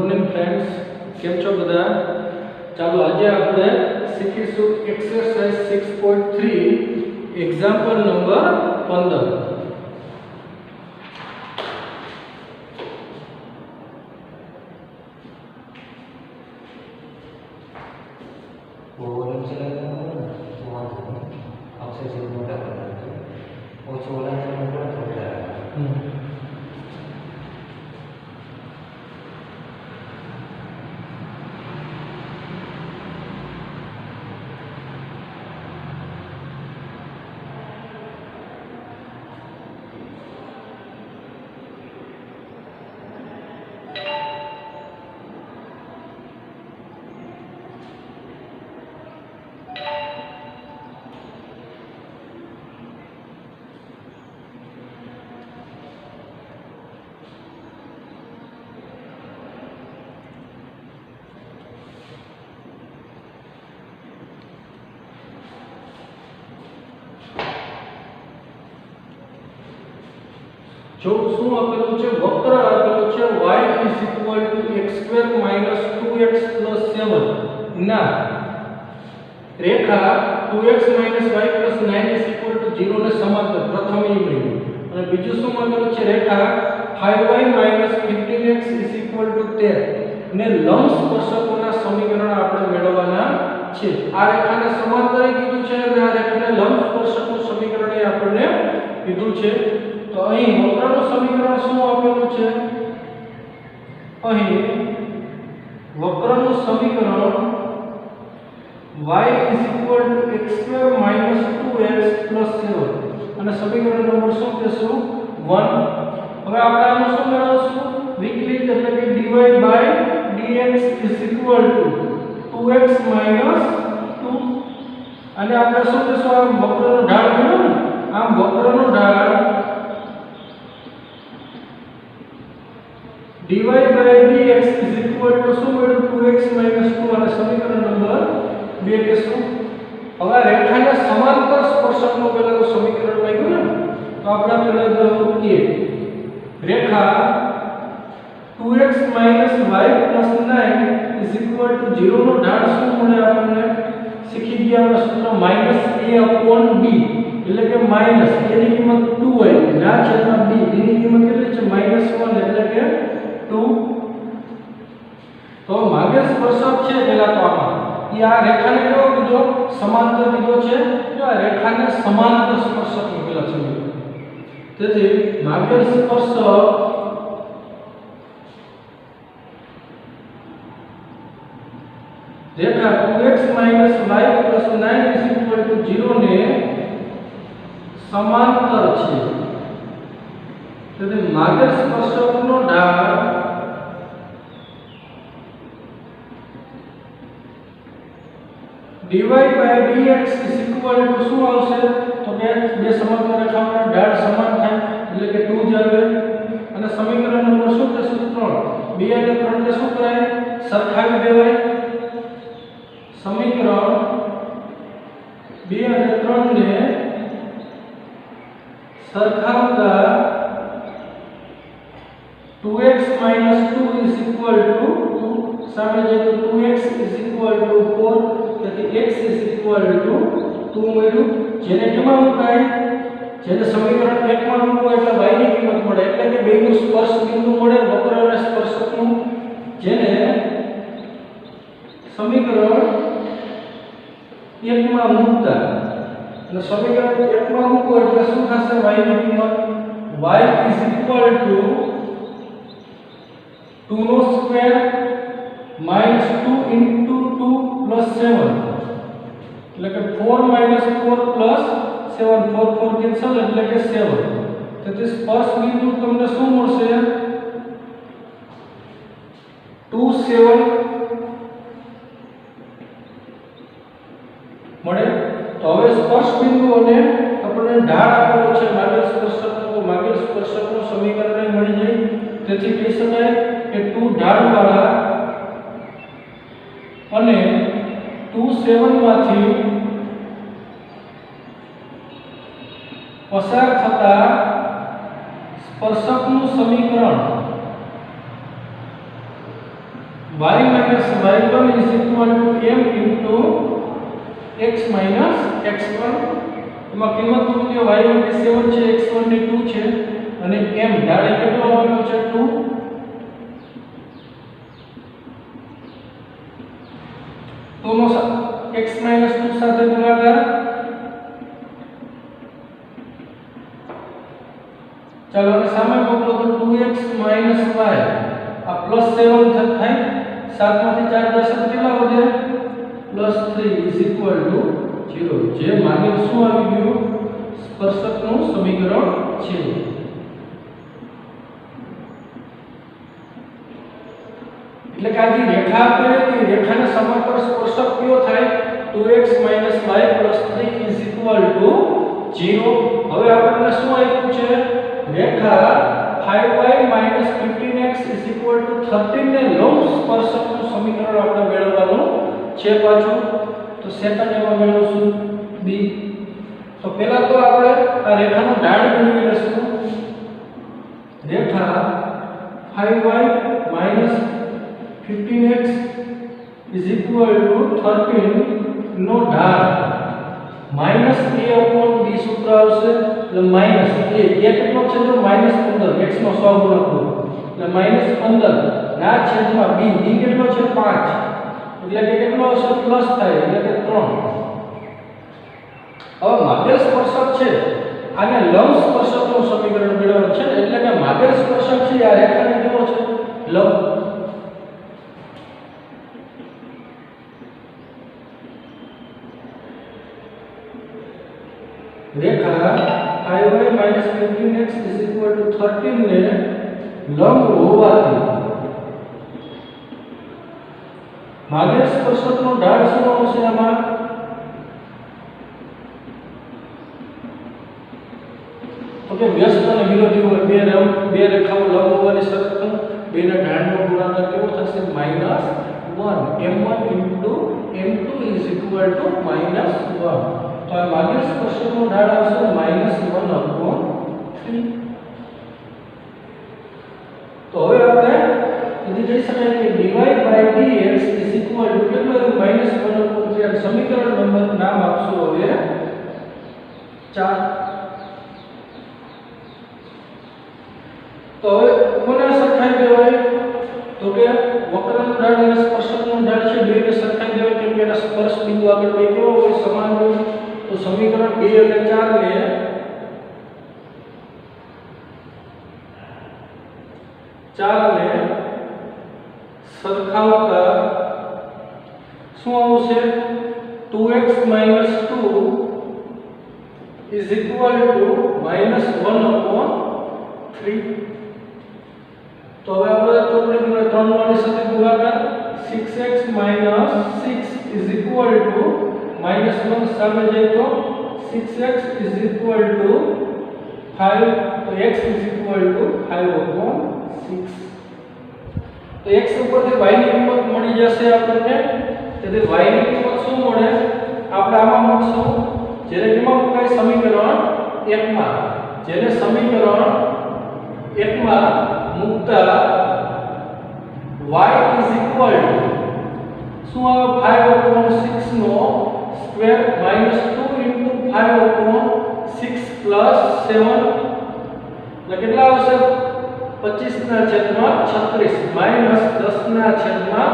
Morning friends, केम छो बधा? चालो आज आपणे शीखीशुं एक्सरसाइज 6.3 एग्जाम्पल नंबर 15। जो શું આપેલું છે વક્ર આપેલું છે y x² - 2x + 7 ના રેખા 2x - y + 9 0 ને સમાંતર પ્રથમ એ મળ્યું અને બીજું શું આપેલું છે રેખા 5y - 15x = 13 ને લંબ સ્પર્શકોના સમીકરણ આપણે મેળવવાના છે। આ રેખાને સમાંતર કીધું છે અને આ રેખાને લંબ સ્પર્શકનું સમીકરણ એ આપણને કીધું છે। तो અહીં વક્રનું સમીકરણ શું આપેલું છે? અહીં વક્રનું સમીકરણ y x² - 2x + 7 અને સમીકરણ નંબર શું કહેશું 1। હવે આપણે આનું શું મેળવશું? વિકલિત એટલે કે dy/dx = 2x - 2 અને આપણે શું કહેશું? આ વક્રનો ઢાળ મેળવ્યો ને, આમ વક્રનો ઢાળ dy/dx = શું મળ્યું? 2x - 2 અને સમીકરણ નંબર 2 કહેશું। હવે રેખાને સમાંતર સ્પર્શકનું પહેલાનું સમીકરણ માંગ્યું ને, તો આપણે પહેલા જો કે રેખા 2x - y + 9 = 0 નો ઢાળ શું મળે આપણને? શીખી ગયા આપણે સૂત્ર -a/b એટલે કે માઈનસ a ની કિંમત 2 હોય ના છેદમાં b ની કિંમત કેટલી છે? -1 એટલે કે 2। તો માર્ગીય સ્પર્શક છે પહેલા તો આમાં ઈ આ રેખાને કેવો કીધો? સમાંતર કીધો છે। તો આ રેખાને સમાંતર સ્પર્શક પહેલા છે। તેથી માર્ગીય સ્પર્શક રેખા 2x - y + 9 = 0 ને સમાંતર છે। તેથી માર્ગીય સ્પર્શકનો ઢાળ dy/dx = શું આવશે? તો કે બે સમાંતર રેખાઓના ઢાળ સમાન થાય એટલે કે 2 જ આવે અને સમીકરણ નંબર શું થશે? 3। 2 અને 3 ને શું કરાય? સરખાવી દેવાય। સમીકરણ 2 અને 3 ને સરખાવતા 2x - 2 2 સામે જાય તો 2x = 4 તેથી x = 2 મળ્યું। જેને કેમાં મુકાય? જેને સમીકરણ 1 માં મૂકો એટલે y ની કિંમત મળે એટલે કે બેયનું સ્પર્શ બિંદુ મળે વક્ર અને સ્પર્શકનું। જેને સમીકરણ 1 માં મૂકતા અને સમીકરણ 1 માં મૂકો એટલે શું થશે? y ની કિંમત y = 2² - 2 * 2 + 7 એટલે કે 4 - 4 + 7 4 4 કેન્સલ એટલે કે 7। તેથી સ્પર્શ બિંદુ તમને શું મળશે? 2 7 મળે। તો હવે સ્પર્શ બિંદુ અને આપણે ઢાળ આપેલો છે માર્ગીય સ્પર્શકનો, તો માર્ગીય સ્પર્શકનું સમીકરણ મળી જાય। તેથી કહી શકાય કે 2 ઢાળવાળા અને 2 7 માંથી પસાર થતા સ્પર્શકનું સમીકરણ y minus y1 is equal to m into x minus x1 એમાં કિંમત મૂલ્ય y1 ની 7 છે x1 ની 2 છે અને m ઢાળે કેટલો આવેલો છે 2 તો નો x minus 2 સાથે ગુણાકાર ચાલો અને સામે મોકલો તો 2x minus y આ પ્લસ 7 થાય 7 માંથી 4 10 કેટલા વધે +3 is equal to 0 જે માગેલ શું આવી ગયું સ્પર્શકનું સમીકરણ છે એટલે કે આ જે રેખા આપેલી હતી રેખાના સમાંતર સ્પર્શક કયો થાય 2x y + 3 is equal to 0 હવે આપણને શું આપ્યું છે રેખા 5y - 15x is equal to 13 ને લંબ સ્પર્શકનું સમીકરણ આપણે મેળવવાનું છે પાછું તો સેકન્ડ એમાં મેળવશું b તો પહેલા તો આપણે આ રેખાનો ઢાળ મેળવી લઈશું રેખા 5y - 15x is equal to 13 નો ઢાળ -a/b સૂત્ર આવશે એટલે માઈનસ a કેટલો છે તો -15 x નો સહગુણક એટલે -15 ના છેદમાં b કેટલો છે 5 એટલે કે કેટલો આવશે પ્લસ થાય એટલે કે 3 હવે માપેલ સ્પર્શક છે આને લંબ સ્પર્શકનું સમીકરણ મેળવવાનું છે એટલે કે માપેલ સ્પર્શક છે આ રેખાને કેવો છે લંબ રેખા 5y - 15x is equal to 13 ને લંબ હોવાથી માગેલ સ્પર્શકનો ઢાળ શું આવશે આમાં તો કે વ્યસ્ત અને વિરોધી હોય બે રેખાઓ લંબ હોવાની શરતમાં બેના ઢાળનો ગુણાકાર કેવો થશે -1 m1 * m2 is equal to -1 તો આ માગેલ સ્પર્શકનો ઢાળ આવશે -1/3 તો હવે આપણે સુધી કહી શકાય કે dy/dx is equal to કેટલું -1/3 આ સમીકરણ નંબર નામ આપશો હવે 4 તો હવે કોને સરખાઈ દેવાય તો કે વક્રનું ઢાળ અને સ્પર્શકનું ઢાળ છે બેને સરખાઈ દેવાય કેમ કે એના સ્પર્શ બિંદુ આગળ બે કેવો હોય સમાન હોય તો સમીકરણ 2 અને 4 ને સરખાવતા શું આવશે 2x - 2 is equal to -1/3 તો હવે આપણે ચોકડીને 3 વાળી સાથે ગુણાકાર 6x - 6 is equal to -1 સામે જાય તો 6x is equal to 5 તો x is equal to 5/6 તો x ઉપરથી y ની કિંમત મળી જશે આપણને તેથી y ની કિંમત શું મળે આપણે આમાં મૂકશું જેને કેમાં મુકાય સમીકરણ 1 માં જેને સમીકરણ 1 માં મૂકતા y is equal to શું આવે 5/6 નો સ્ક્વેર -2 * 5/6 + 7 એટલે કેટલા આવશે 25 ના છેદમાં 36 -10 ના છેદમાં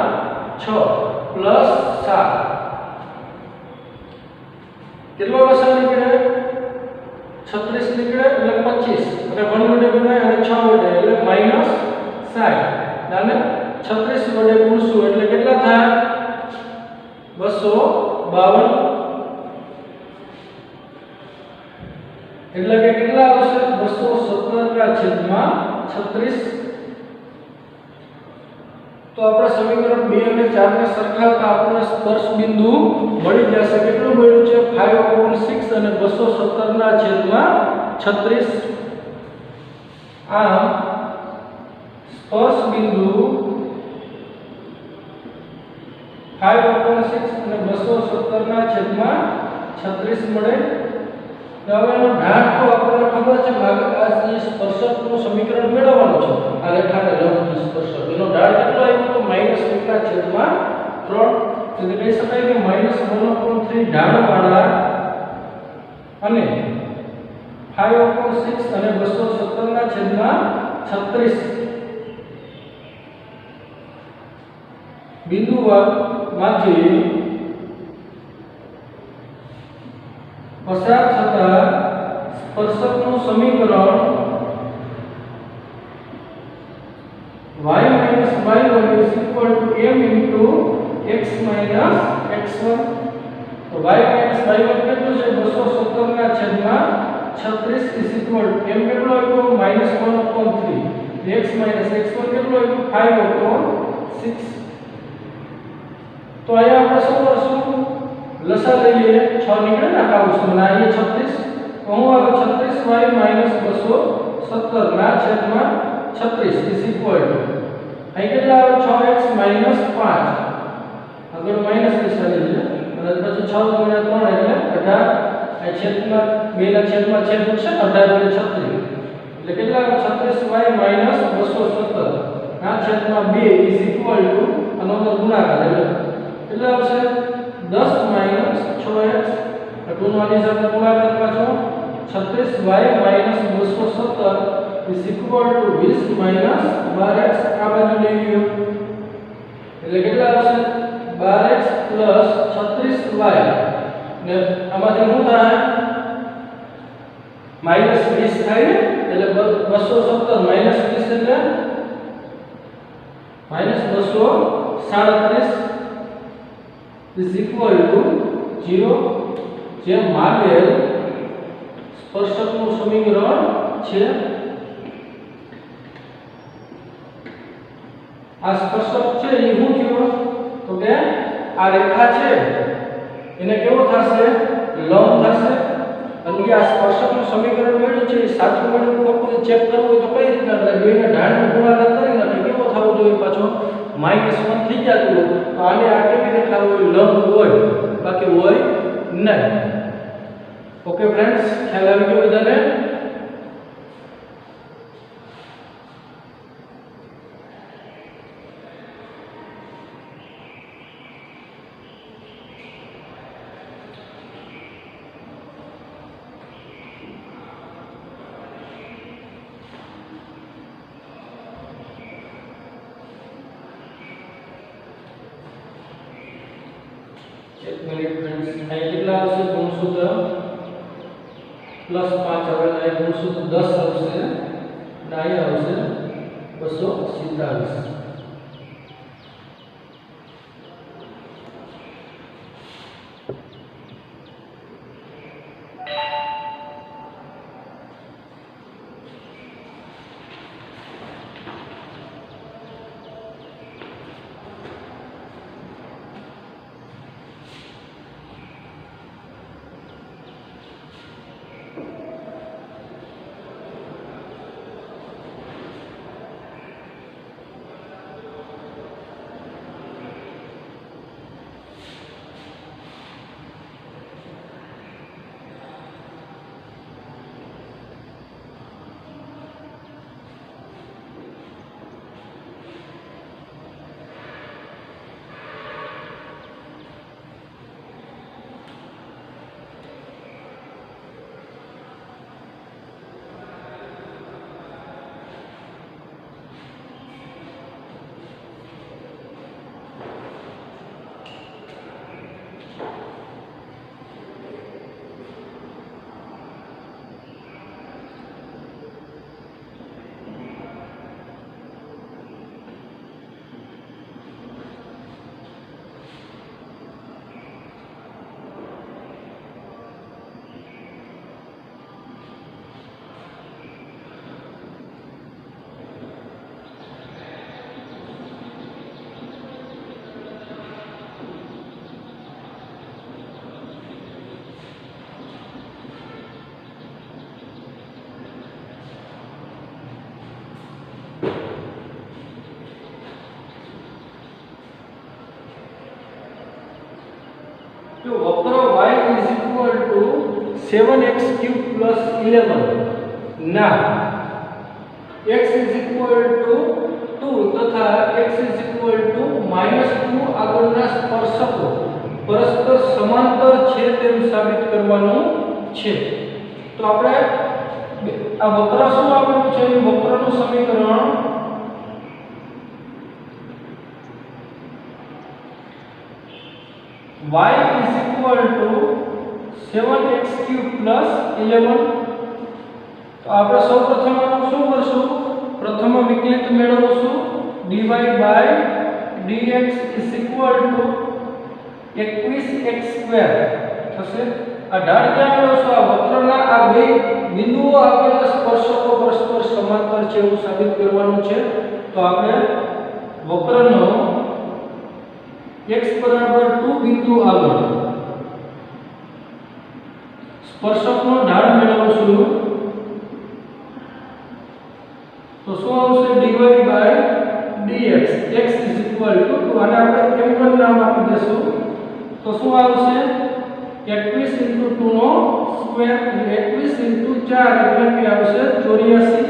6 + 7 કેટલો લસાઅ નીકળે 36 નીકળે એટલે 25 અને 1 વડે ગુણાય અને 6 વડે એટલે -60 અને 36 વડે ગુણશું એટલે કેટલા થાય 252 એટલે કે કેટલા આવશે 217 ના છેદમાં 36 તો આપણે સમીકરણ 2 અને 4 ને સરખાવતા આપણને સ્પર્શ બિંદુ મળી જશે કેટલું મળ્યું છે 5/6 અને 217 ના છેદમાં 36 આમ સ્પર્શ બિંદુ 5/6 અને 217 ના છેદમાં 36 મળે હવે એનો ઢાળ તો આપણને ખબર છે આ જે સ્પર્શકનું સમીકરણ મેળવવાનું છે આ રેખાને લંબ સ્પર્શક એનો ઢાળ કેટલો આવ્યો તો -1 ના 1/3 ઢાળવાળા અને 5/6 અને 217 ના છેદમાં 36 બિંદુઓમાંથી પસાર થતા સ્પર્શકનું સમીકરણ y - y1 m * x - x1 તો y - y1 કેટલું છે 217 ના છેદમાં 36 m કેટલો આવ્યો -1/3 x - x1 કેટલો આવ્યો 5/6 તો અહીંયા આપણે શું કરશું લસા લઈએ 6 નીકળે ને કાઉન્સમાં અહીંયા 36 તો હું આવે 36y - 217 ના છેદમાં 36 અહીં કેટલા આવે 6x - 5 આગળ માઈનસ નિશાન લઈએ અને પછી 6 * 3 એટલે 18 આ છેદમાં 2 ના છેદમાં છેદ છે 18 * 36 એટલે કેટલા આવે 36y - 217 ના છેદમાં 2 આનો અંદર ગુણાકાર એટલે કેટલા આવશે 10 - 6x આ ટૂંકમાં સાથે ગુણાકાર પાછો 36y - 217 20 - 12x આ બાજુ લઈ ગયો એટલે કેટલા આવશે 12x + 36y ને આમાંથી શું થાય -20 થાય એટલે 217 - 20 એટલે -237 0 જે માગેલ સ્પર્શકનું સમીકરણ છે આ સ્પર્શક છે એ શું થયો તો કે આ રેખા છે એને કેવો થશે લંબ થશે અને આ સ્પર્શકનું સમીકરણ મળ્યું છે એ સાચું મળ્યું ખોટું ચેક કરવું હોય તો કઈ રીતના કરે બેના ઢાળનો ગુણાકાર કરીને એટલે કેવો થવો જોઈએ પાછો -1 થઈ જતું હોય તો આને આ કેવી રેખા હોય લંબ હોય બાકી હોય નહીં ઓકે ફ્રેન્ડ્સ ખ્યાલ આવી ગયો બધાને एक मिनट फ्रेंड्स અહીં કેટલા આવશે ગુણસૂત્ર +5 આવે એટલે ગુણસૂત્ર 10 આવશે અને અહીંયા આવશે 247 तो वक्र y = 7x³ + 11 ના x = 2 તથા x = -2 આગળના સ્પર્શકો પરસ્પર સમાંતર છે તેમ સાબિત કરવાનું છે। તો આપણે આ વક્ર શું આપેલું છે? એ વક્રનું સમીકરણ y is equal to 7x³ plus 11। તો આપણે સૌપ્રથમ આનું શું કરશું? પ્રથમ વિકલિત મેળવશું। dy by dx is equal to 21x² થશે। આ ઢાળ ક્યાં મેળવશું? આ વક્રના આ બે બિંદુઓ આપેલા સ્પર્શકો પરસ્પર સમાંતર છે એવું સાબિત કરવાનું છે। તો આપણે વક્રનો x બરાબર 2 બિંદુ આગળ સ્પર્શકનો ઢાળ મેળવશું। તો શું આવશે? dy by dx x is equal to 2 અને આપણે m1 નામ આપી દેશું। તો શું આવશે? 21 * 2 નો સ્ક્વેર એટલે 21 * 4 એટલે કે આવશે 84।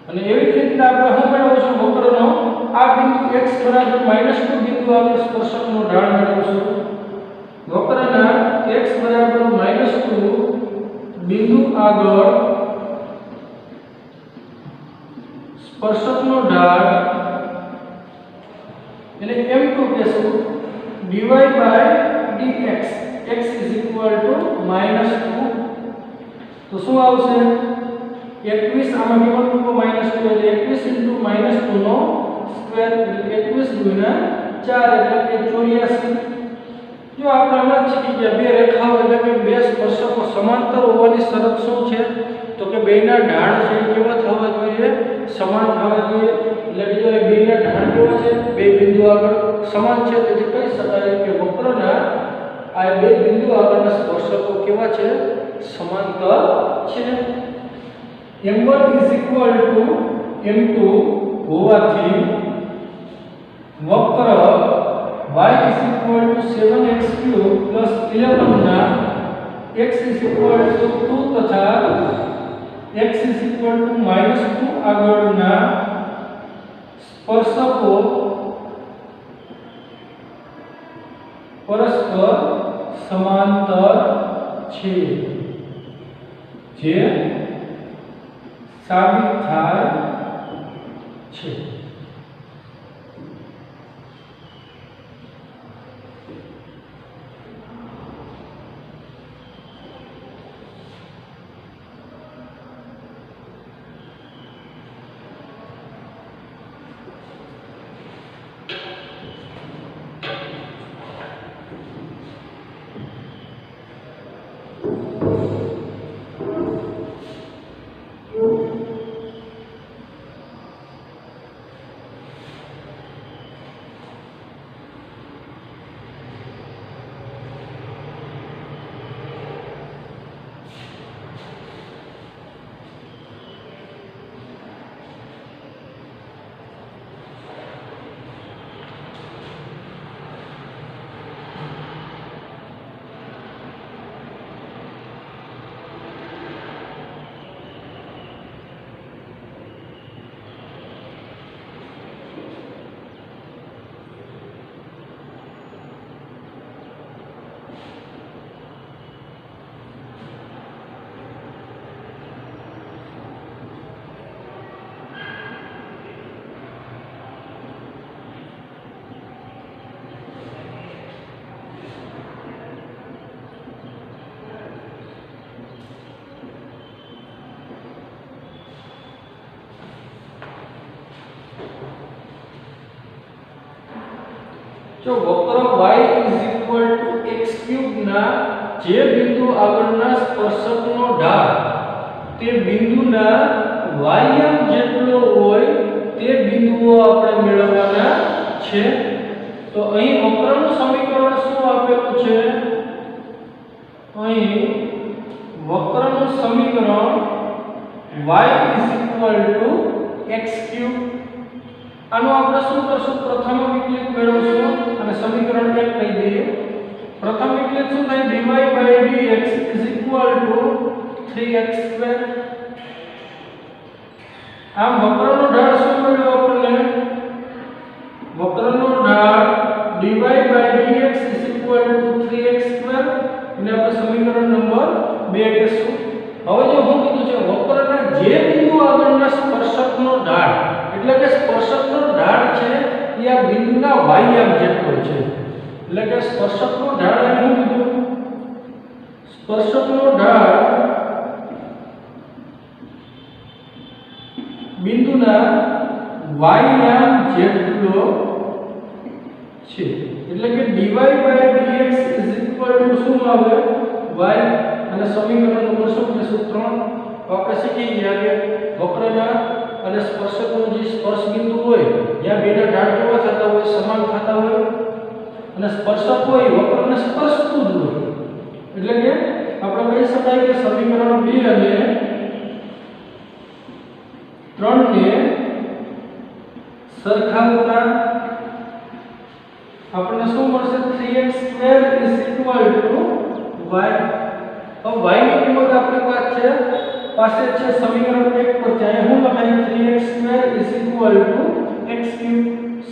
અને એવી જ રીતે આપણે શું મેળવશું? વક્રનો આ બિંદુ x બરાબર -2 બિંદુ આગળ સ્પર્શકનો ઢાળ મેળવશું। વક્રના x બરાબર -2 બિંદુ આગળ સ્પર્શકનો ઢાળ એટલે m2 કહેશું। dy by dx x is equal to -2 તો શું આવશે? 21 આમાં કિંમત મૂકો -2 એટલે 21 * -2 નો સ્ક્વેર એટલે 21 * 4 એટલે કે 84। જો આપણે હમણાં શીખી ગયા બે રેખાઓ એટલે કે બે સ્પર્શકો સમાંતર હોવાની શરત શું છે? તો કે બેના ઢાળ છે કેવા થવા જોઈએ? સમાન થવા જોઈએ। એટલે કે જો બેના ઢાળ કેવા છે? બે બિંદુ આગળ સમાન છે, તેથી કહી શકાય કે વક્રના આ બે બિંદુ આગળના સ્પર્શકો કેવા છે? સમાંતર છે। m1 is equal to m2 હોવાથી વક્ર y is equal to 7x³ plus 11 ના x is equal to 2 તથા x is equal to -2 આગળના સ્પર્શકો પરસ્પર સમાંતર છે જે સાબિત થાય છે। જો વક્ર y is equal to x³ ના જે બિંદુ આગળના સ્પર્શકનો ઢાળ તે બિંદુના ym જેટલો હોય તે બિંદુઓ આપણે મેળવવાના છે। તો અહીં વક્રનું સમીકરણ શું આપેલું છે? અહીં વક્રનું સમીકરણ y is equal to x³ આનો આપણે શું કરશું? પ્રથમ વિકલિત મેળવશું અને સમીકરણ 1 કહી દઈએ। પ્રથમ વિકલિત શું થાય? dy by dx is equal to 3x²। આમ વક્રનો ઢાળ શું મળ્યો આપણને? વક્રનો ઢાળ dy by dx એટલે આપણે સમીકરણ નંબર 2 કહેશું. હવે જો હું કીધું છે વક્રના જે બિંદુ આગળના સ્પર્શકનો ઢાળ એટલે કે સ્પર્શકનો ઢાળ છે એ આ બિંદુના y આમ જેટલો છે. એટલે કે સ્પર્શકનો ઢાળ એ હું કીધું સ્પર્શકનો ઢાળ બિંદુના y આમ જેટલો છે. એટલે કે dy/dx શું આવે y અને સમીકરણ નંબર શું કહેશું 3. આપણે શીખી ગયા કે વક્રના અને સ્પર્શકનો જે સ્પર્શ બિંદુ હોય જ્યાં બેના ઢાળ કેવા થતા હોય સમાન થતા હોય અને સ્પર્શક હોય વક્રને સ્પર્શતું જ હોય. એટલે કે આપણે કહી શકાય કે સમીકરણ 2 અને 3 ને સરખાવતા આપણને શું મળશે 3x² y. હવે y ની કિંમત આપણી પાસે છે સમીકરણ 1 પર છે. અહીં હું લખાય 3x² x³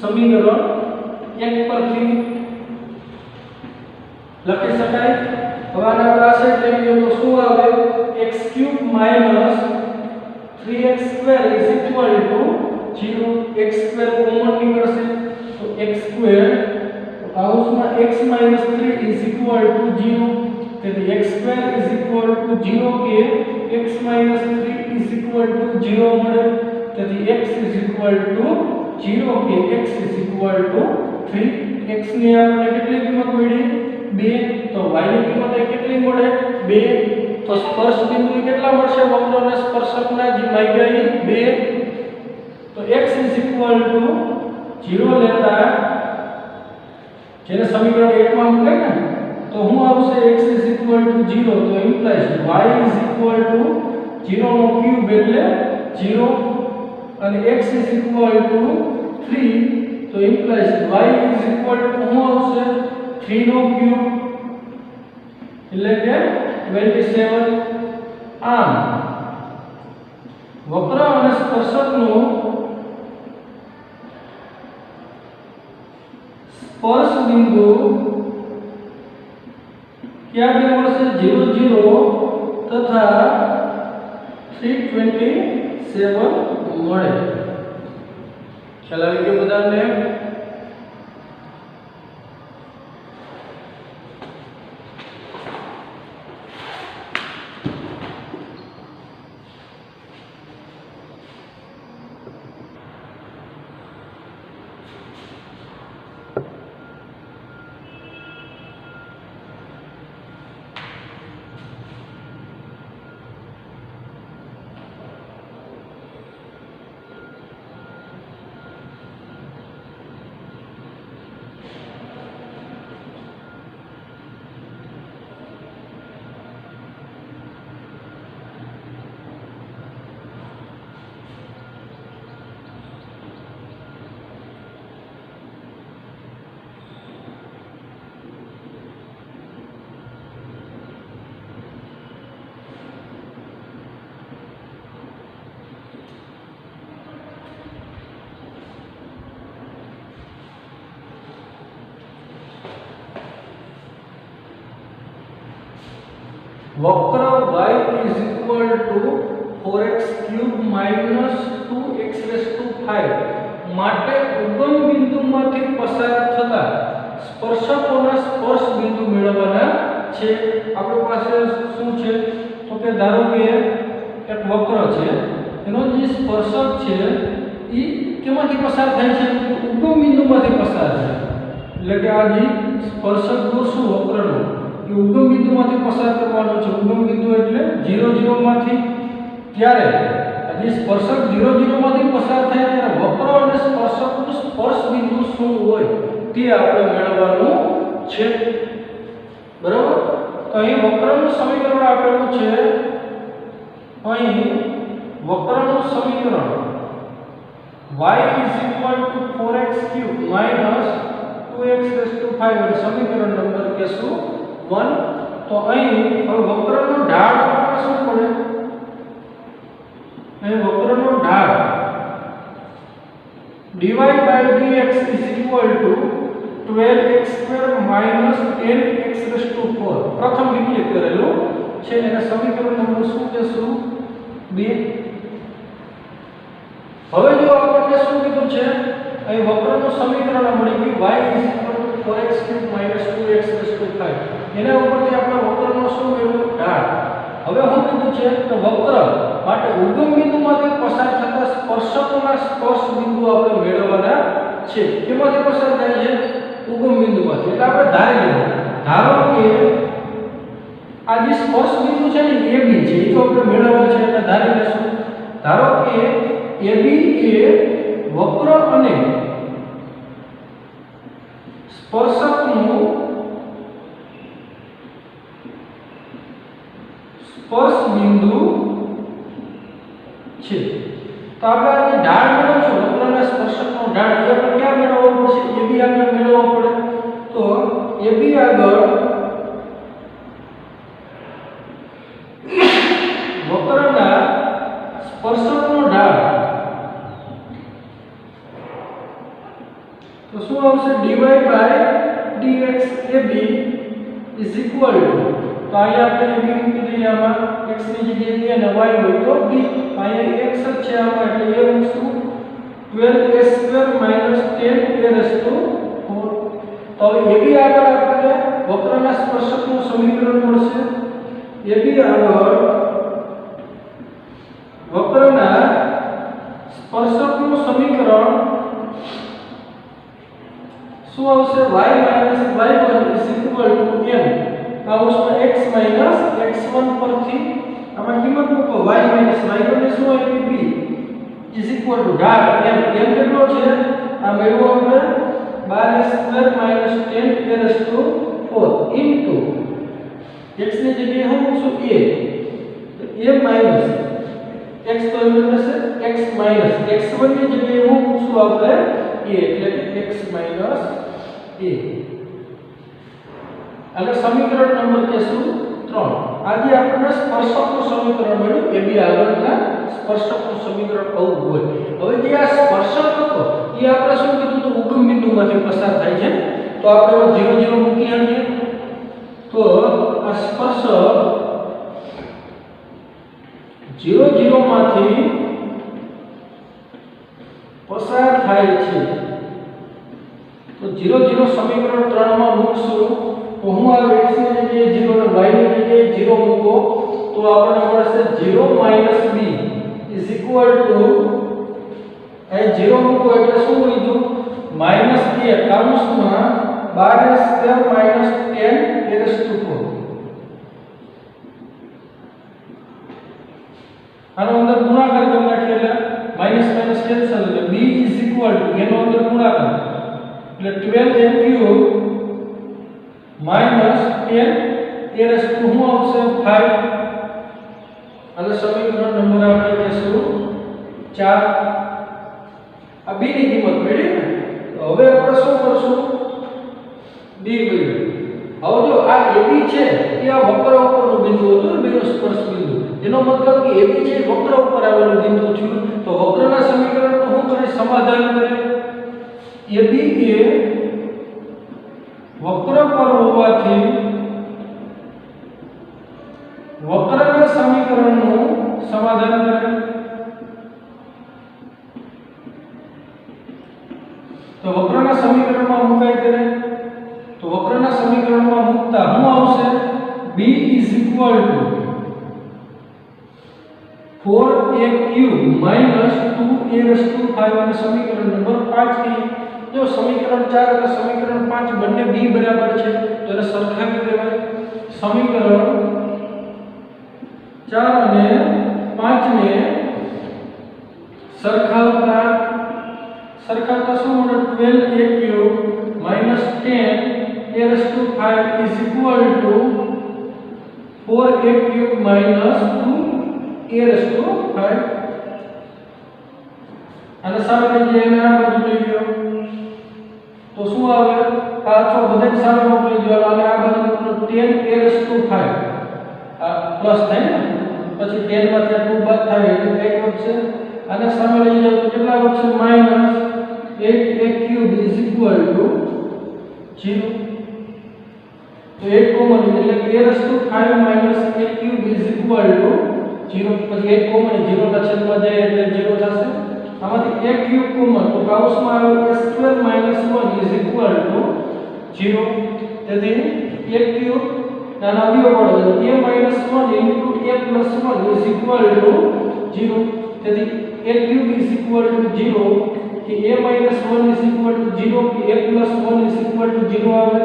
સમીકરણ 1 પરથી લખી શકાય. હવે આના પાસે લઈએ તો શું આવે x³ - 3x² 0. x² કોમન નીકળશે તો x² કૌંસમાં x - 3 0. તેથી x² 0 કે x - 3 0 મળે. તેથી x 0 કે x 3. x ની આપણે કેટલી કિંમત મળી 2. તો y ની કિંમત કેટલી મળે 2. તો સ્પર્શ બિંદુ કેટલા મળશે વક્રને સ્પર્શકના જે માગ્યા 2. તો x 0 લેતા જેને સમીકરણ 1 માં મૂકે ને તો હું આવશે x 0 તો ઇમ્પ્લાઇઝ y 0 નો ક્યુબ એટલે 0 અને x 3 તો ઇમ્પ્લાઇઝ y હું આવશે 3 નો ક્યુબ એટલે કે 27. આમ વક્ર અને સ્પર્શકનો સ્પર્શ બિંદુ क्या भी મળશે 0 0 તથા 327 મળે. ખ્યાલ આવી ગયો બધાને? વક્ર y 4x³ - 2x5 માટે ઉગમ બિંદુમાંથી પસાર થતા સ્પર્શકોના સ્પર્શ બિંદુ મેળવવાના છે. આપણી પાસે શું છે તો કે ધારો કે એક વક્ર છે એનો જે સ્પર્શક છે એ કેમાંથી પસાર થાય છે ઉગમ બિંદુમાંથી પસાર થાય. એટલે કે આ જે સ્પર્શક દોરશું વક્રનો એ ઉગમ બિંદુમાંથી પસાર કરવાનો છે. ઉગમ બિંદુ એટલે 0 0 માંથી. ત્યારે જે સ્પર્શક 0 0 માંથી પસાર થાય ત્યારે વક્ર અને સ્પર્શકનું સ્પર્શ બિંદુ શું હોય તે આપણે મેળવવાનું છે. બરાબર? તો અહીં વક્રનું સમીકરણ આપેલું છે. અહીં વક્રનું સમીકરણ y 4x³ - 2x5 અને સમીકરણ નંબર કહેશું 1. તો અહીં હવે વક્રનો ઢાળ આપણને શું પડે? અહીં વક્રનો ઢાળ dy/dx 12x² માઈનસ 10x⁴ પ્રથમ વિકલિત કરેલું છે એને સમીકરણ નંબર શું કહેશું 2. હવે જો આપણને શું કીધું છે અહીં વક્રનું સમીકરણ મળી ગયું y 4x³ - 2x⁵ એના ઉપરથી આપણે વક્રનો શું મેળવ્યું ઢાળ. હવે શું કીધું છે કે વક્ર માટે ઉગમ બિંદુમાંથી પસાર થતા સ્પર્શકોના સ્પર્શ બિંદુ આપણે મેળવવાના છે. કેમાંથી પસાર થાય છે? ઉગમ બિંદુમાંથી. એટલે આપણે ધારી લેવું. ધારો કે આ જે સ્પર્શ બિંદુ છે ને AB છે એ તો આપણે મેળવવા છે એટલે ધારી લેશું. ધારો કે AB એ વક્ર અને સ્પર્શકનું સ્પર્શ બિંદુ છે. તો આપણે આ ઢાળ મેળવશું વક્ર અને સ્પર્શકનો ઢાળ એ આપણે ક્યાં મેળવવો પડશે? AB આગળ મેળવવો પડે. તો AB આગળ વક્રના સ્પર્શકનો ઢાળ તો શું આવશે? dy/dx AB is equal to, તો અહીંયા આપણે AB મૂકી દઈએ. આમાં x ની જગ્યાએ a અને y હોય તો b. અહીંયા x જ છે આમાં એટલે a મૂકશું 12a² - 10a⁴. તો હવે AB આગળ આપણને વક્રના સ્પર્શકનું સમીકરણ મળશે. AB આગળ વક્રના સ્પર્શકનું સમીકરણ શું આવશે? y - y1 is equal to m કાઉન્સમાં x - x1 પરથી આમાં કિંમત મૂકો. y - y1 ને શું આપ્યું? b is equal to ઢાળ m. m કેટલો છે? આ મેળવો આપણે 12a² - 10a⁴ into x ની જગ્યાએ શું મૂકશું? a. તો a માઈનસ x તો એમ રહેશે x માઈનસ x1 ની જગ્યાએ શું મૂકશું આપણે? a એટલે કે x - a. અને સમીકરણ નંબર કહેશું 3. આજે આપણને સ્પર્શકનું સમીકરણ મળ્યું. AB આગળના સ્પર્શકનું સમીકરણ આવું હોય. હવે જે આ સ્પર્શક હતો એ આપણે શું કીધું તો ઉગમ બિંદુમાંથી પસાર થાય છે. તો આપણે 0 0 મૂકી શકીએ. તો આ સ્પર્શક 0 0 માંથી પસાર થાય છે. તો 0 0 સમીકરણ 3 માં મૂકશું. તો હું આ x ની જગ્યાએ 0 અને y ની જગ્યાએ 0 મૂકો તો આપણને મળશે 0 - b is equal to અહીં 0 મૂકો એટલે શું લીધું? -a કાઉન્સમાં 12a² - 10a⁴. આનો અંદર ગુણાકાર કરી નાખીએ એટલે માઈનસ માઈનસ કેન્સલ એટલે b is equal to એનો અંદર ગુણાકાર એટલે 12m³ - 10a⁴ શું આવશે? 5. અને સમીકરણ નંબર આપણે કહેશું 4. આ b ની કિંમત મળી ને. તો હવે આપણે શું કરશું? b મળ્યું. હવે જો આ AB છે એ આ વક્ર ઉપરનું બિંદુ હતું ને બેનો સ્પર્શ બિંદુ. એનો મતલબ કે AB છે વક્ર ઉપર આવેલું બિંદુ થયું. તો વક્રના સમીકરણનું શું કરે? સમાધાન કરે. AB એ વક્ર પર હોવાથી વક્રના સમીકરણનું સમાધાન કરે. તો વક્રના સમીકરણમાં મુકાય કરે. તો વક્રના સમીકરણમાં મૂકતા શું આવશે? b is equal to 4a³ - 2a⁵ અને સમીકરણ નંબર 5 થી જો સમીકરણ 4 અને સમીકરણ 5 બંને b બરાબર છે તો એને સરખાવી દેવાય. સમીકરણ 4 અને 5 ને સરખાવતા શું મળે? 12a³ - 10a⁵ is equal to 4a³ - 2a⁵. અને સામે લઈ જઈને આ બાજુ લઈ ગયો તો શું આવે? આ છો બધા સામે મોકલી દો અને આ બાજુ 10a⁵ આ પ્લસ થાય ને પછી 10 માંથી 2 બાદ થાય એટલે 8 વધશે. અને સામે લઈ જાવ તો કેટલા વધશે? -8a³ is equal to 0 तो 8 કોમન એટલે કે a⁵ minus a cube is equal to 0 પછી 8 કોમન 0 ના છેદમાં જાય એટલે 0 થશે આમાંથી a ક્યુબ કોમન તો કૌંસમાં આવે a² minus 1 is equal to 0 તેથી a ક્યુબ ના અવયવ પડે a minus 1 into a plus 1 is equal to 0 તેથી a cube is equal to 0 કે a minus 1 is equal to 0 કે a plus 1 is equal to 0 આવે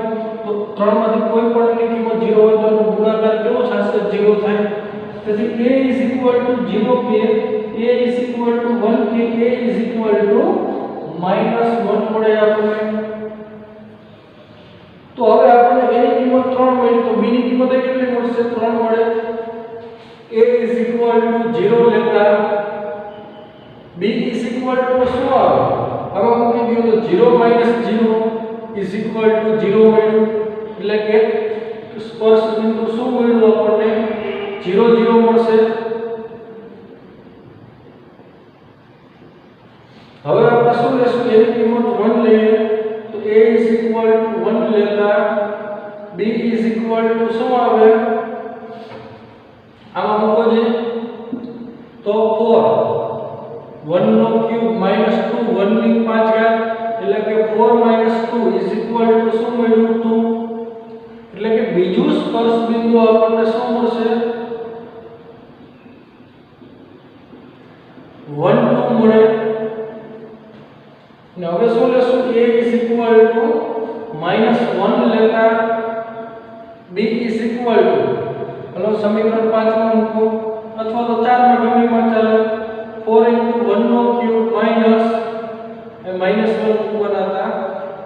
તો ત્રણમાંથી કોઈ પણ ની કિંમત 0 હોય તો એનો ગુણાકાર કેવો થશે 0 થાય તેથી a ઇઝ ઇક્વલ ટુ 0 કે a ઇઝ ઇક્વલ ટુ 1 કે a ઇઝ ઇક્વલ ટુ -1 મળે આપણને તો હવે આપણને a ની કિંમત 3 મળી તો b ની કિંમત કેટલી મળશે 3 મળે a ઇઝ ઇક્વલ ટુ 0 લેતા b ઇઝ ઇક્વલ ટુ શું આવે હવે મૂકી દો તો 0 - 0 ઇઝ ઇક્વલ ટુ 0 મળ્યું એટલે કે સ્પર્શ બિંદુ શું મળ્યું આપણને 0 0 મળશે હવે આપણે શું લેશું a ની કિંમત 1 લઈએ તો a ઇઝ ઇક્વલ ટુ 1 લેતા b ઇઝ ઇક્વલ ટુ શું આવે આમાં મૂકો છે તો 4 1 નો ક્યુબ -2 1 ની 5 ઘાત એટલે કે 4 - 2 ઇઝ ઇક્વલ ટુ શું મળ્યું 2 એટલે કે બીજું સ્પર્શ બિંદુ આપણને શું મળશે 1 2 મળે ને હવે શું લેશું a ઇઝ ઇક્વલ ટુ -1 લેતા b ઇઝ ઇક્વલ ટુ ચલો સમીકરણ 5 માં મૂકો અથવા તો 4 માં ગમે માં ચાલે 4 * 1 નો ક્યુબ માઈનસ -1 મૂકવાના હતા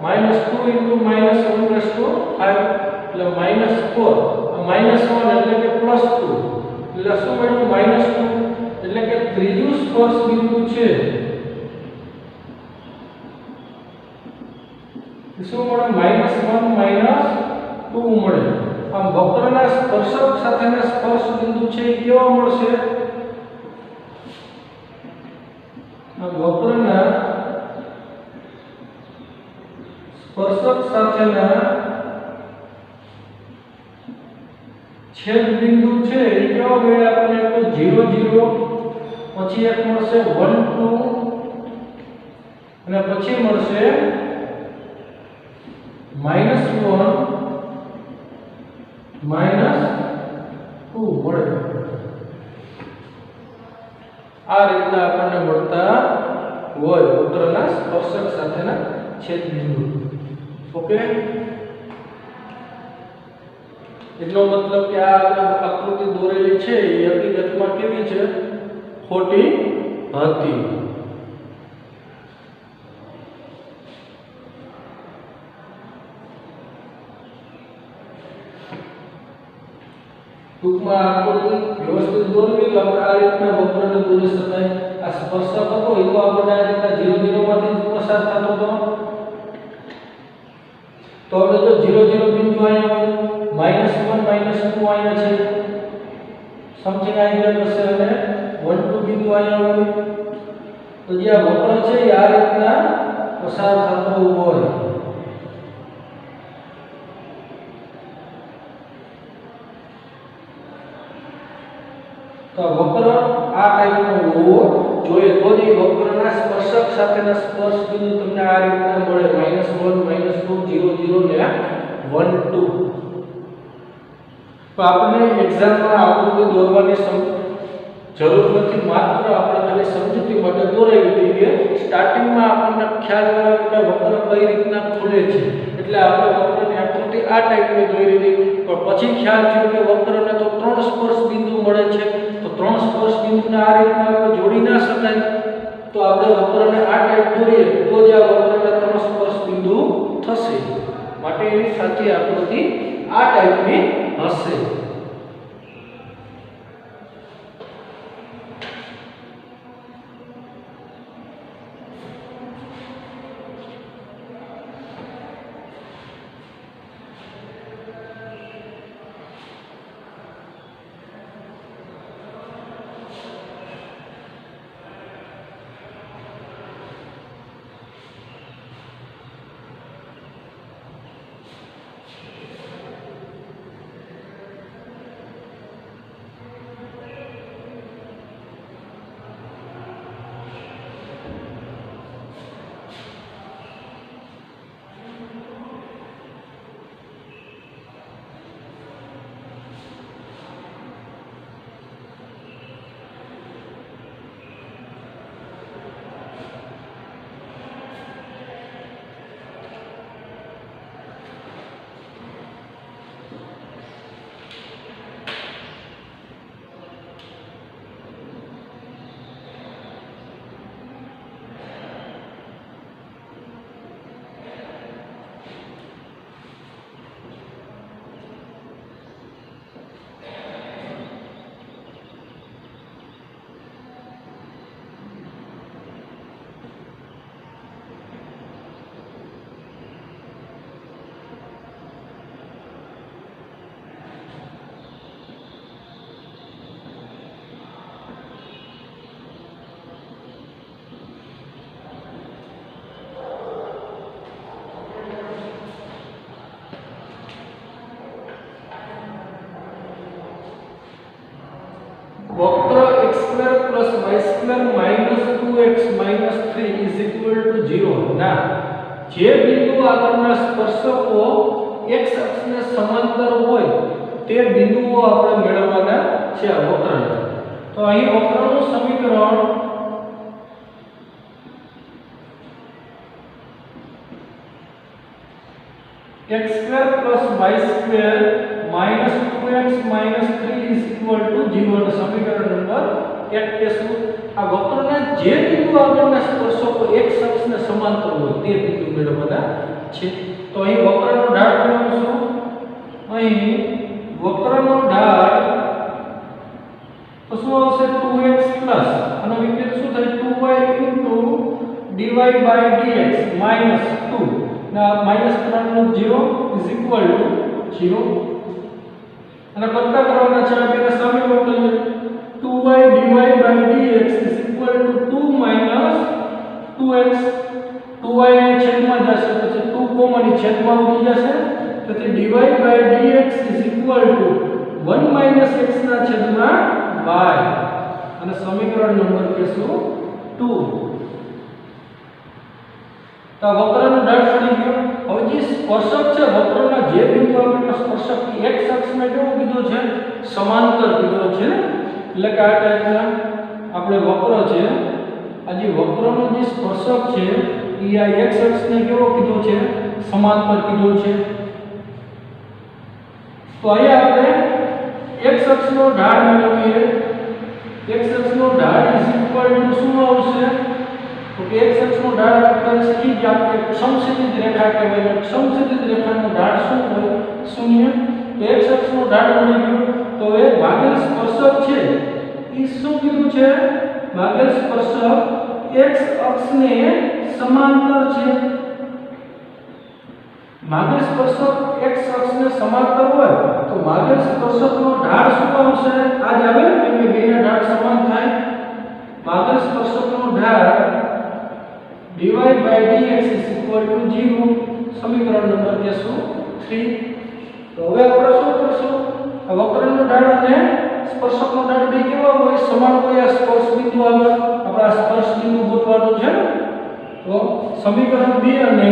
-2 * -1/5 એટલે -4 -1 એટલે કે +2 એટલે શું મળ્યું -2 એટલે કે ત્રીજું સ્પર્શ બિંદુ છે શું મળે -1 - 2 મળે આમ વક્રના સ્પર્શક સાથેના સ્પર્શ બિંદુ છે એ કેવા મળશે આમ વક્રના સ્પર્શક સાથેના છેદ બિંદુ છે એ કેવા મળે આપણને તો 0 0 પછી એક મળશે 1 2 અને પછી મળશે -1 -2 મળે આ રીતના આપણને મળતા હોય વક્રના સ્પર્શક સાથેના છેદ બિંદુ ઓકે એનો મતલબ કે આ આકૃતિ દોરેલી છે એ હકીકતમાં કેવી છે ખોટી હતી ટૂંકમાં આકૃતિ વ્યવસ્થિત દોરવી તો આપણે આ રીતના વક્રને દોરી શકાય આ સ્પર્શક હતો એ તો આપણે આ રીતના 0 0 માંથી પસાર થતો હતો તો હવે જો 0 0 બિંદુ અહીંયા હોય -1 -2 અહીંયા છે સમથિંગ અહીંયા હશે અને 1 2 બિંદુ અહીંયા હોય તો જે આ વક્ર છે એ આ રીતના પસાર થતો હોય તો વક્ર આ ટાઈપનો હોવો જોઈએ તો જ વક્રના સ્પર્શક સાથેના સ્પર્શ બિંદુ તમને આ રીતના મળે -1 -2 0 0 ને 1 2 તો આપણે એક્ઝામમાં આકૃતિ દોરવાની જરૂર નથી માત્ર આપણે ખાલી સમજૂતી માટે દોરાવી હતી કે સ્ટાર્ટિંગમાં આપણને ખ્યાલ આવે કે વક્ર કઈ રીતના ખુલે છે એટલે આપણે વક્રની આકૃતિ આ ટાઈપની દોરી હતી પણ પછી ખ્યાલ થયો કે વક્રને તો 3 સ્પર્શ બિંદુ મળે છે તો 3 સ્પર્શ બિંદુને આ રીતના આપણે જોડી ના શકાય તો આપણે વક્રને આ ટાઈપ દોરીએ તો જ આ વક્રના 3 સ્પર્શ બિંદુ થશે માટે એની સાચી આકૃતિ આ ટાઈપની હશે 2x - 3 0 ના જે બિંદુ આગળના સ્પર્શકો x અક્ષને સમાંતર હોય તે બિંદુઓ આપણે મેળવવાના છે આ વક્રના. તો અહીં વક્રનું સમીકરણ x² + y² - 2x - 3 0 સમીકરણ નંબર 1 કેસું આ વક્રના જે બિંદુ આગળના સ્પર્શકો x અક્ષને સમાંતર હોય તે બિંદુ મેળવવાના છે. તો અહીં વક્રનો ઢાળ મેળવશું. અહીં વક્રનો ઢાળ તો શું આવશે 2x પ્લસ અને વિપરીત શું થાય 2y dy dx minus 2 ના -3 નું 0 0 અને કરતા કરવાના છે આપણે સામે મોકલીએ 2y dy dx 2 2x 2y એ છેદમાં જશે પછી 2 કોમન ની છેદમાં ઉડી જશે તેથી dy dx 1 x ના છેદમાં y અને સમીકરણ નંબર કેશું 2. તો વક્રનો ઢાળ સડી ગયો. હવે જે સ્પર્શક છે વક્રના જે બિંદુ આગળના સ્પર્શક x અક્ષને કેવો કીધો છે સમાંતર કીધો છે એટલે કે આ ટાઈપના આપણે વક્ર છે આ જે વક્રનો જે સ્પર્શક છે એ આ x અક્ષને કેવો કીધો છે સમાંતર કીધો છે. તો અહીંયા આપણે x અક્ષનો ઢાળ મેળવીએ. x અક્ષનો ઢાળ શું આવશે તો કે x અક્ષનો ઢાળ આપણે શીખી ગયા આપણે સમક્ષિતિજ રેખા કહેવાય. સમક્ષિતિજ રેખાનો ઢાળ શું હોય 0. તો x અક્ષનો ઢાળ મળી ગયો. તો એ ભાગેલ સ્પર્શક છે એ શું કીધું છે ભાગેલ સ્પર્શક x અક્ષને સમાંતર છે. ભાગેલ સ્પર્શક x અક્ષને સમાંતર હોય તો ભાગેલ સ્પર્શકનો ઢાળ શું આવશે આ જ આવે કેમ કે બેના ઢાળ સમાન થાય. ભાગેલ સ્પર્શકનો ઢાળ dy dx 0 સમીકરણ નંબર કેશું 3. તો હવે આપણે શું કરશું આ વક્રનો ઢાળ અને સ્પર્શકનો ઢાળ બે કેવા હોય સમાન હોય. આ સ્પર્શ બિંદુ આગળ આપણે આ સ્પર્શ બિંદુ ગોતવાનું છે. તો સમીકરણ 2 અને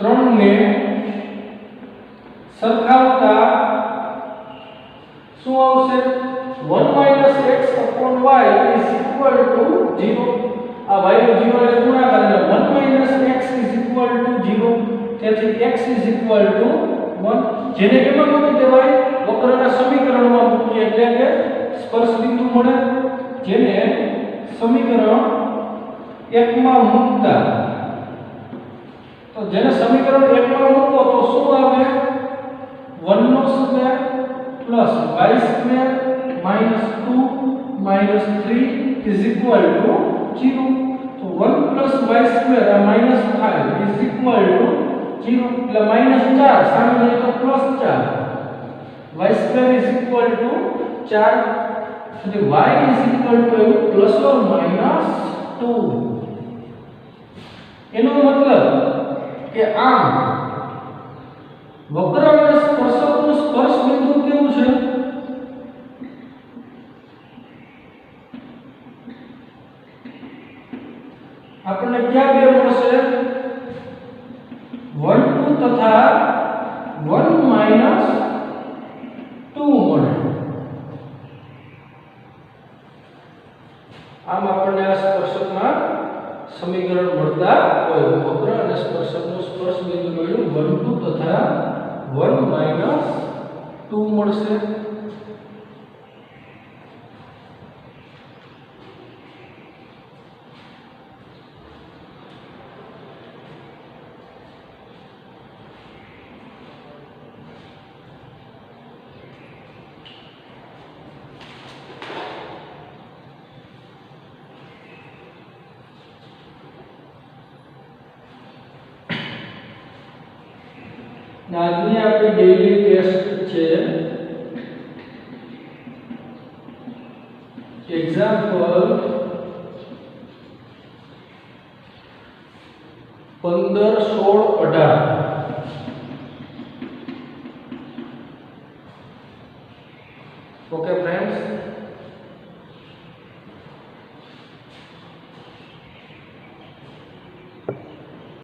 3 ને સરખાવતા શું આવશે 1 - x/y 0. આ y નો 0 એટલે ગુણાકાર એટલે 1 - x 0. તેથી x 1 જેને કેમાં મૂકી દેવાય વક્રના સમીકરણમાં મૂકીએ એટલે કે સ્પર્શ બિંદુ મળે. જેને સમીકરણ 1 માં મૂકતા તો જેને સમીકરણ 1 માં મૂકો તો શું આવે 1 નો square plus y square minus 2 minus 3 is equal to 0. તો 1 plus y square minus 5 is equal to 0 એટલે minus 4 સામે લઈએ તો plus 4 y square is equal to 4 એટલે y is equal to plus or minus 2. એનો મતલબ કે આમ વક્ર અને સ્પર્શકનું સ્પર્શ બિંદુ કેવું છે આપણને ક્યાં બે મળશે 1 2 તથા 1 minus 2 મળે. આમ આપણને આ સ્પર્શકના સમીકરણ મળતા હોય વક્ર અને સ્પર્શકનું સ્પર્શ બિંદુ મળ્યું 1 2 તથા 1 minus 2 મળશે. આજની આપણી ડેઈલી ટેસ્ટ છે એક્ઝામ્પલ 15 16 18